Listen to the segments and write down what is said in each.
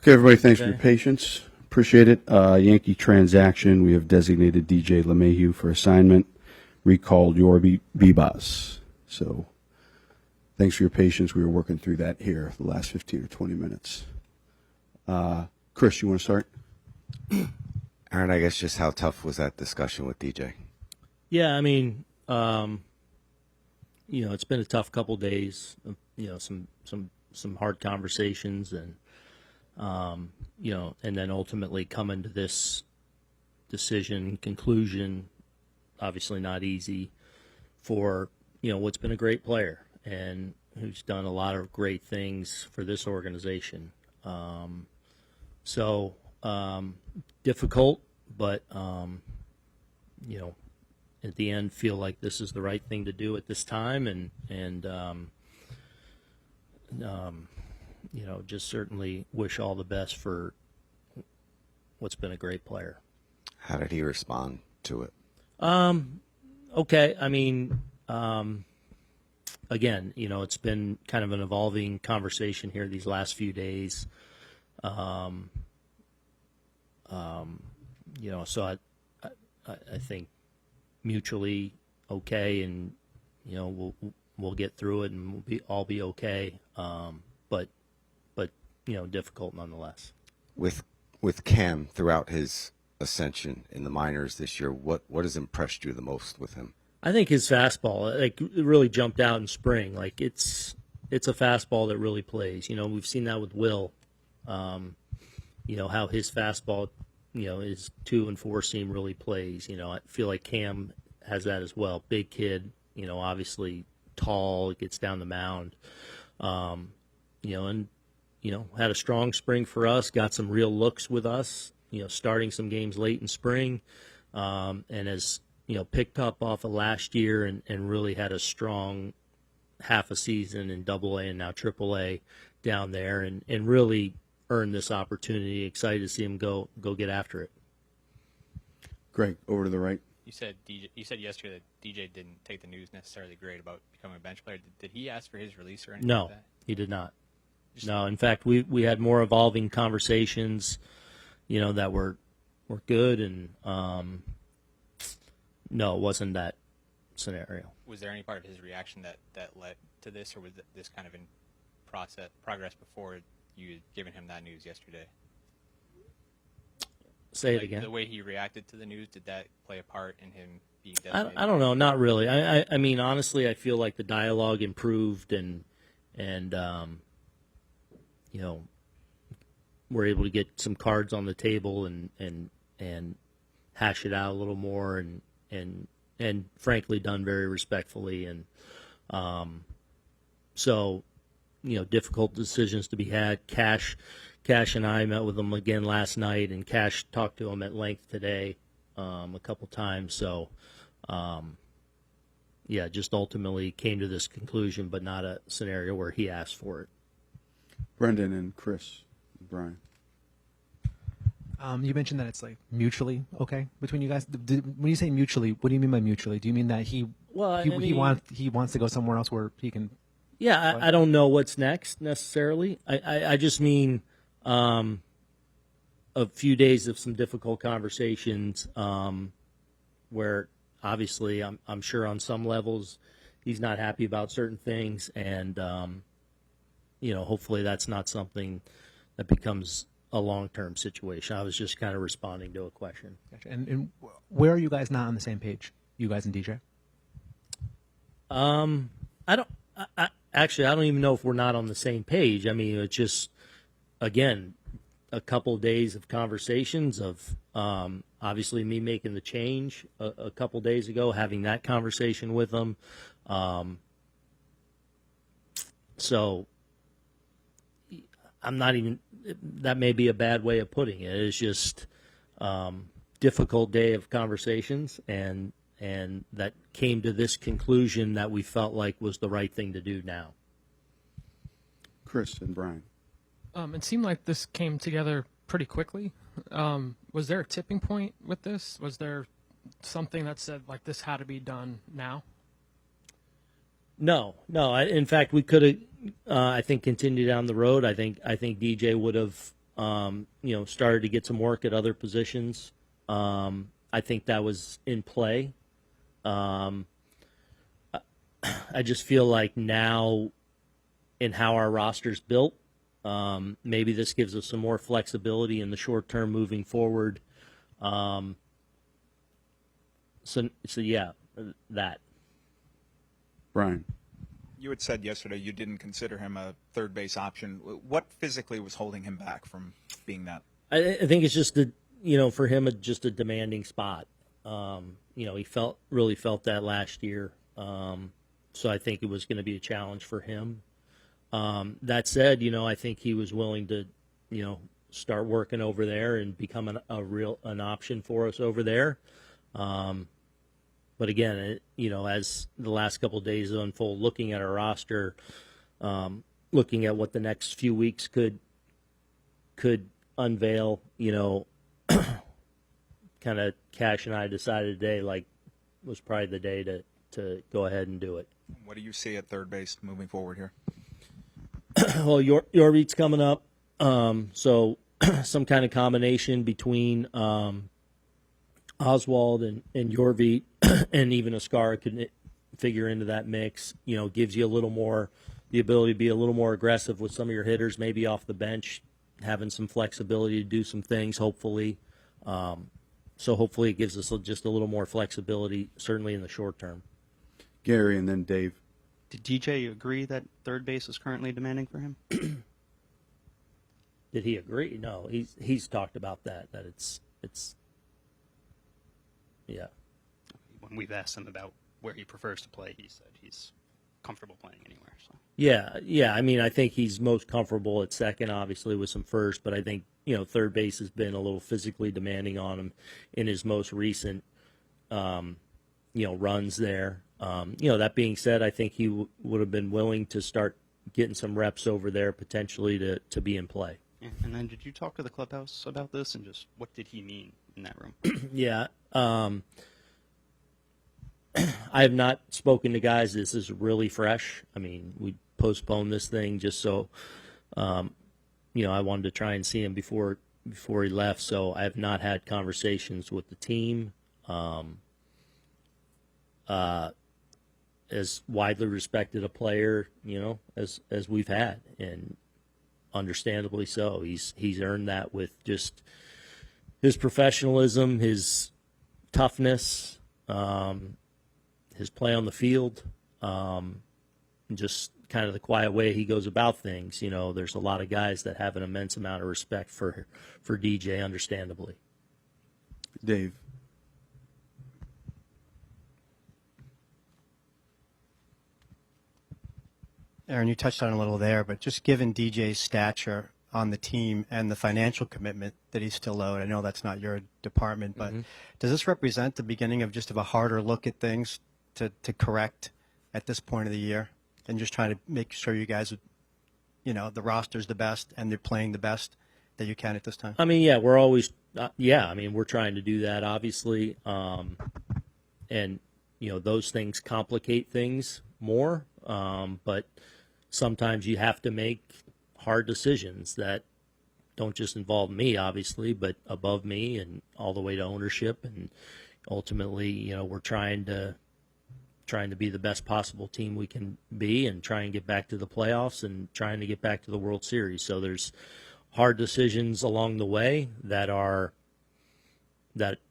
Okay, everybody, thanks for your patience. Appreciate it. Yankee transaction. We have designated DJ LeMahieu for assignment. Recalled Yorby Bibas. So thanks for your patience. We were working through that here the last 15 or 20 minutes. Chris, you want to start? Aaron, I guess just how tough was that discussion with DJ? Yeah, I mean, it's been a tough couple days. Some hard conversations, and and then ultimately coming to this conclusion. Obviously, not easy for what's been a great player and who's done a lot of great things for this organization. Difficult, but at the end, feel like this is the right thing to do at this time, and just certainly wish all the best for what's been a great player. How did he respond to it? Okay. I mean, again, it's been kind of an evolving conversation here these last few days. So I think mutually okay, and we'll get through it, and we'll all be okay. But difficult nonetheless. With Cam throughout his ascension in the minors this year, what has impressed you the most with him? I think his fastball, it really jumped out in spring. It's a fastball that really plays. We've seen that with Will. How his fastball, his 2 and 4 seam really plays. I feel like Cam has that as well. Big kid, obviously tall, gets down the mound. Had a strong spring for us, got some real looks with us, starting some games late in spring, and has, picked up off of last year and really had a strong half a season in AA and now AAA down there, and really earned this opportunity. Excited to see him go get after it. Greg, over to the right. You said yesterday that DJ didn't take the news necessarily great about becoming a bench player. Did he ask for his release or anything No, like that? he did not. No, in fact, we had more evolving conversations, that were good, and no, it wasn't that scenario. Was there any part of his reaction that led to this, or was this kind of in progress before you had given him that news yesterday? Say it again. The way he reacted to the news, did that play a part in him being designated? I don't know, not really. I mean, honestly, I feel like the dialogue improved, and we're able to get some cards on the table and hash it out a little more, and frankly done very respectfully, and difficult decisions to be had. Cash and I met with him again last night, and Cash talked to him at length today a couple times. So just ultimately came to this conclusion, but not a scenario where he asked for it. Brendan and Chris, Brian. You mentioned that it's mutually okay between you guys. When you say mutually, what do you mean by mutually? Do you mean that he wants to go somewhere else where he can? Yeah, I don't know what's next necessarily. I just mean a few days of some difficult conversations where obviously I'm sure on some levels he's not happy about certain things, and hopefully that's not something that becomes a long-term situation. I was just kind of responding to a question. Gotcha. And where are you guys not on the same page, you guys and DJ? I don't even know if we're not on the same page. I mean, it's just, again, a couple of days of conversations of obviously me making the change a couple of days ago, having that conversation with him. So I'm not even, that may be a bad way of putting it. It's just difficult day of conversations, and that came to this conclusion that we felt like was the right thing to do now. Chris and Brian. It seemed like this came together pretty quickly. Was there a tipping point with this? Was there something that said this had to be done now? No. In fact, we could have, I think, continued down the road. I think DJ would have started to get some work at other positions. I think that was in play. I just feel like now in how our roster's built, maybe this gives us some more flexibility in the short term moving forward. So yeah, that. Brian. You had said yesterday you didn't consider him a third base option. What physically was holding him back from being that? I think it's just for him, just a demanding spot. He really felt that last year. So I think it was going to be a challenge for him. That said, I think he was willing to, start working over there and become an option for us over there. But again, as the last couple of days unfold, looking at our roster, looking at what the next few weeks could unveil, kind of Cash and I decided today, was probably the day to go ahead and do it. What do you see at third base moving forward here? Well, Yorvit's coming up, so some kind of combination between Oswald and Yorvit, and even Ascara could figure into that mix. Gives you a little more, the ability to be a little more aggressive with some of your hitters, maybe off the bench, having some flexibility to do some things, hopefully. So hopefully it gives us just a little more flexibility, certainly in the short term. Gary, and then Dave. Did DJ agree that third base is currently demanding for him? Did he agree? No, he's talked about that it's yeah. When we've asked him about where he prefers to play, he said he's comfortable playing anywhere. So. Yeah. I mean, I think he's most comfortable at second, obviously, with some first, but I think, third base has been a little physically demanding on him in his most recent, runs there. That being said, I think he would have been willing to start getting some reps over there potentially to be in play. Yeah. And then did you talk to the clubhouse about this, and just what did he mean in that room? Yeah. I have not spoken to guys. This is really fresh. I mean, we postponed this thing just so, I wanted to try and see him before he left. So I have not had conversations with the team. As widely respected a player, as we've had, and understandably so. He's earned that with just his professionalism, his toughness, his play on the field, and just kind of the quiet way he goes about things. There's a lot of guys that have an immense amount of respect for DJ, understandably. Dave. Aaron, you touched on it a little there, but just given DJ's stature on the team and the financial commitment that he's still owed, I know that's not your department, but does this represent the beginning of just a harder look at things to correct at this point of the year, and just trying to make sure you guys, the roster's the best and they're playing the best that you can at this time? I mean, yeah, we're always, we're trying to do that, obviously, and those things complicate things more, but sometimes you have to make hard decisions that don't just involve me, obviously, but above me and all the way to ownership. And ultimately, we're trying to be the best possible team we can be, and try and get back to the playoffs, and trying to get back to the World Series. So there's hard decisions along the way that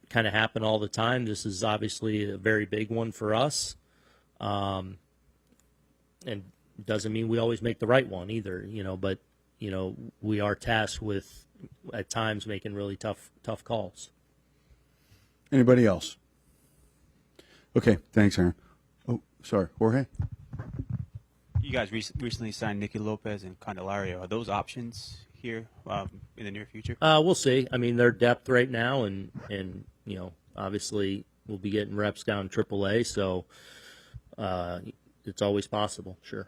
kind of happen all the time. This is obviously a very big one for us. And doesn't mean we always make the right one either, but we are tasked with at times making really tough calls. Anybody else? Okay, thanks, Aaron. Oh, sorry, Jorge. You guys recently signed Nicky Lopez and Candelario. Are those options here in the near future? We'll see. I mean, they're depth right now, and obviously we'll be getting reps down AAA, so it's always possible, sure.